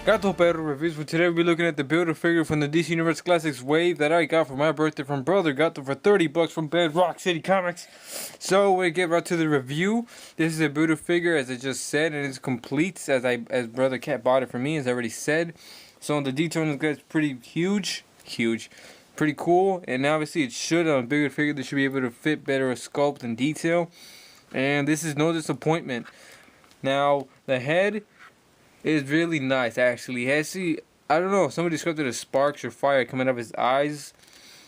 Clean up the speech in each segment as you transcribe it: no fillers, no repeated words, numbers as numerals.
GatoPerroReviews. For today, we'll be looking at the Build-A-Figure from the DC Universe Classics wave that I got for my birthday from brother. Got them for $30 from Bedrock City Comics. So we get right to the review. This is a Build-A-Figure, as I just said, and it's complete as brother Cat bought it for me, as I already said. So the detail on this guy is pretty huge, pretty cool, and obviously it should on a bigger figure. This should be able to fit better a sculpt and detail, and this is no disappointment. Now the head is really nice, actually. I don't know, somebody described it as sparks or fire coming out of his eyes.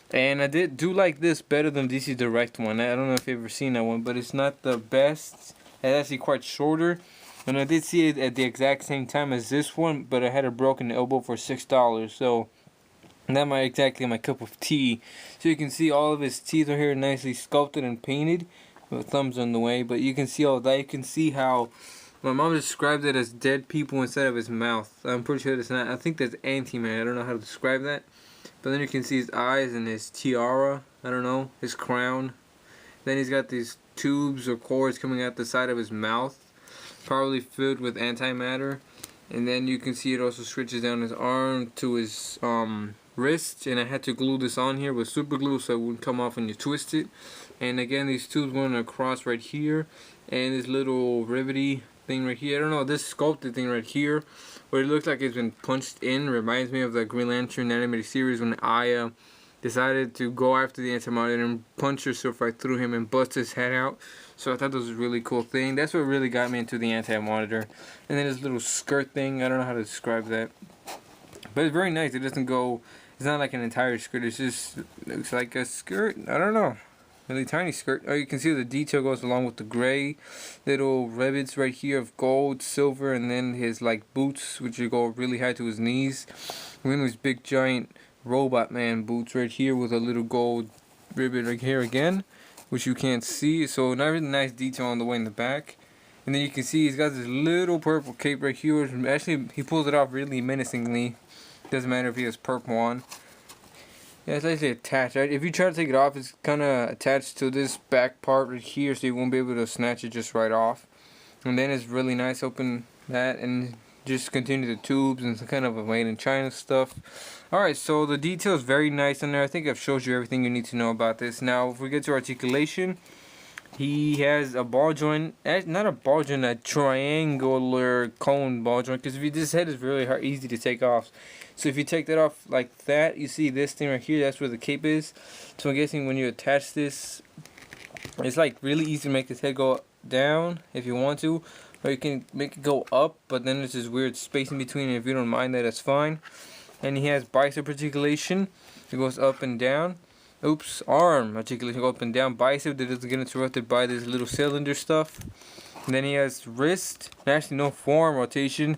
And I do like this better than DC Direct one. I don't know if you've ever seen that one, but it's not the best. It's actually quite shorter. And I did see it at the exact same time as this one, but I had a broken elbow for $6. So not exactly my cup of tea. So you can see all of his teeth are here nicely sculpted and painted. With thumbs on the way, but you can see all that. You can see how my mom described it as dead people instead of his mouth. I'm pretty sure that's not. I think that's anti-man. I don't know how to describe that. But then you can see his eyes and his tiara. I don't know. His crown. Then he's got these tubes or cords coming out the side of his mouth. Probably filled with antimatter. And then you can see it also stretches down his arm to his wrist. And I had to glue this on here with super glue so it wouldn't come off when you twist it. And again, these tubes going across right here. And this little rivety thing right here. I don't know, this sculpted thing right here, where it looks like it's been punched in, reminds me of the Green Lantern animated series when Aya decided to go after the Anti-Monitor and punch herself right through him and bust his head out. So I thought this was a really cool thing. That's what really got me into the Anti-Monitor. And then this little skirt thing, I don't know how to describe that, but it's very nice. It doesn't go, it's not like an entire skirt, it just looks like a skirt. I don't know. Really tiny skirt. Oh, you can see the detail goes along with the gray little rivets right here of gold, silver, and then his like boots, which go really high to his knees. And then these big giant robot man boots right here with a little gold ribbon right here again, which you can't see. So not really nice detail on the way in the back. And then you can see he's got this little purple cape right here. Actually, he pulls it off really menacingly. Doesn't matter if he has purple on. Yeah, it's actually attached, right? If you try to take it off, it's kind of attached to this back part right here, so you won't be able to snatch it just right off. And then it's really nice, open that, and just continue the tubes and some kind of a made in China stuff. Alright, so the detail is very nice in there. I think I've showed you everything you need to know about this. Now, if we get to articulation, he has a ball joint, not a ball joint, a triangular cone ball joint, because this head is really easy to take off. So if you take that off like that, you see this thing right here, that's where the cape is. So I'm guessing when you attach this, it's like really easy to make this head go down if you want to, or you can make it go up, but then there's this weird space in between, and if you don't mind that, that's fine. And he has bicep articulation, it goes up and down. Oops, arm articulation go up and down, bicep that doesn't get interrupted by this little cylinder stuff. And then he has wrist, actually no forearm rotation,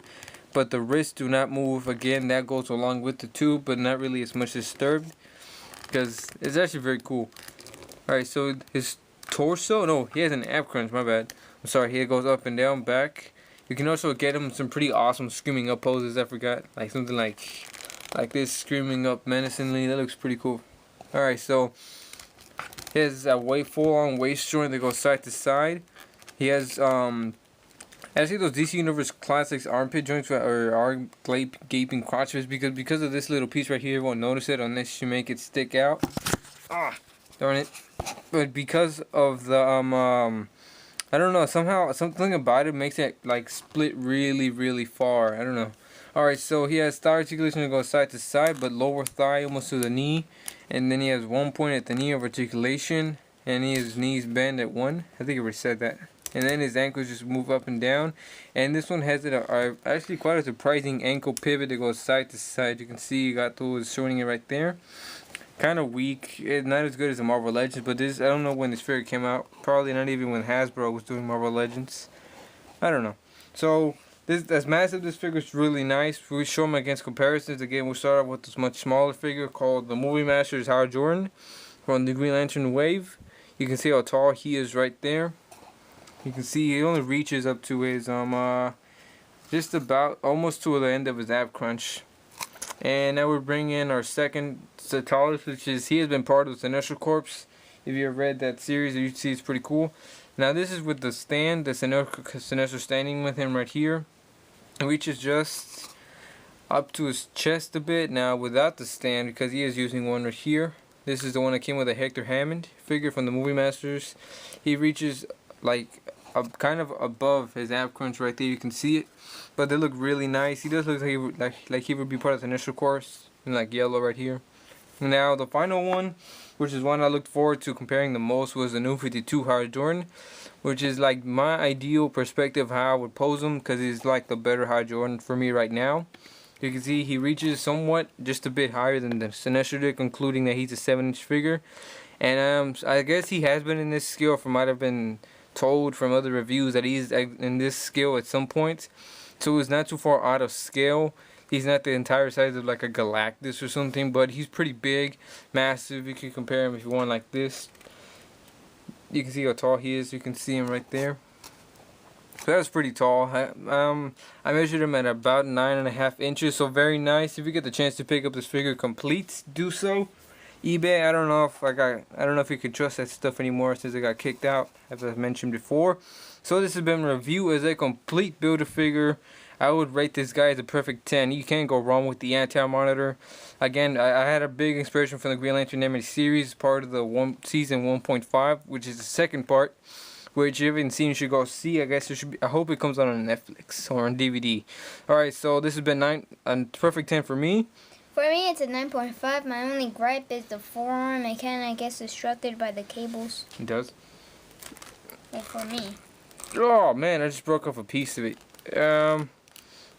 but the wrists do not move. Again, that goes along with the tube, but not really as much disturbed, because it's actually very cool. Alright, so his torso, no, he has an ab crunch, my bad. I'm sorry, he goes up and down, back. You can also get him some pretty awesome screaming up poses, I forgot. Like something like this, screaming up menacingly. That looks pretty cool. Alright, so he has a full-on waist joint that goes side to side. He has actually those DC Universe Classics armpit joints are gaping crotches because of this little piece right here. You won't notice it unless you make it stick out. Ah, darn it! But because of the I don't know, somehow something about it makes it like split really far. I don't know. Alright, so he has thigh articulation that goes side to side, but lower thigh almost to the knee. And then he has one point at the knee of articulation, and his knees bend at one. I think I already said that. And then his ankles just move up and down. And this one has actually quite a surprising ankle pivot that goes side to side. You can see you got those showing it right there. Kind of weak. It's not as good as the Marvel Legends, but this, I don't know when this figure came out. Probably not even when Hasbro was doing Marvel Legends. I don't know. So that's massive. This figure is really nice. We show them against comparisons. Again, we'll start off with this much smaller figure called the Movie Master's Howard Jordan from the Green Lantern wave. You can see how tall he is right there. You can see he only reaches up to his just about almost to the end of his ab crunch. And now we're bringing in our second tallest, which is he has been part of the Sinestro Corps. If you have read that series, you see it's pretty cool. Now this is with the stand, the Sinestro standing with him right here. Reaches just up to his chest a bit. Now without the stand, because he is using one right here. This is the one that came with a Hector Hammond figure from the Movie Masters. He reaches like kind of above his ab crunch right there. You can see it, but they look really nice. He does look like he would be part of the initial course in like yellow right here. Now the final one, which is one I looked forward to comparing the most, was the new 52 High Jordan, which is like my ideal perspective of how I would pose him, because he's like the better High Jordan for me right now. You can see he reaches somewhat just a bit higher than the Sinestro did, concluding that he's a 7-inch figure. And I guess he has been in this scale, from what I've been told from other reviews, that he's in this scale at some points. So he's not too far out of scale. He's not the entire size of like a Galactus or something, but he's pretty big, massive. You can compare him if you want like this. You can see how tall he is. You can see him right there. So that's pretty tall. I measured him at about 9.5 inches, so very nice. If you get the chance to pick up this figure complete, do so. eBay, I don't know if you could trust that stuff anymore since it got kicked out, as I mentioned before. So this has been a review as a complete Build-A-Figure. I would rate this guy as a perfect 10. You can't go wrong with the anti-monitor. Again, I had a big inspiration from the Green Lantern animated series, part of the season 1.5, which is the second part, which if you haven't seen, you should go see. I guess it should be. I hope it comes out on Netflix or on DVD. Alright, so this has been a perfect 10 for me. For me, it's a 9.5. My only gripe is the forearm. It can, I guess, obstructed by the cables. It does? Like for me. Oh man, I just broke off a piece of it.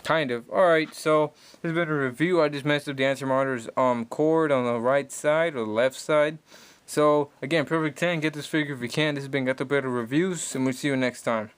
Kind of. Alright, so this has been a review. I just messed up the anti-monitor's cord on the right side or the left side. So again, perfect 10. Get this figure if you can. This has been GatoPerroReviews, and we'll see you next time.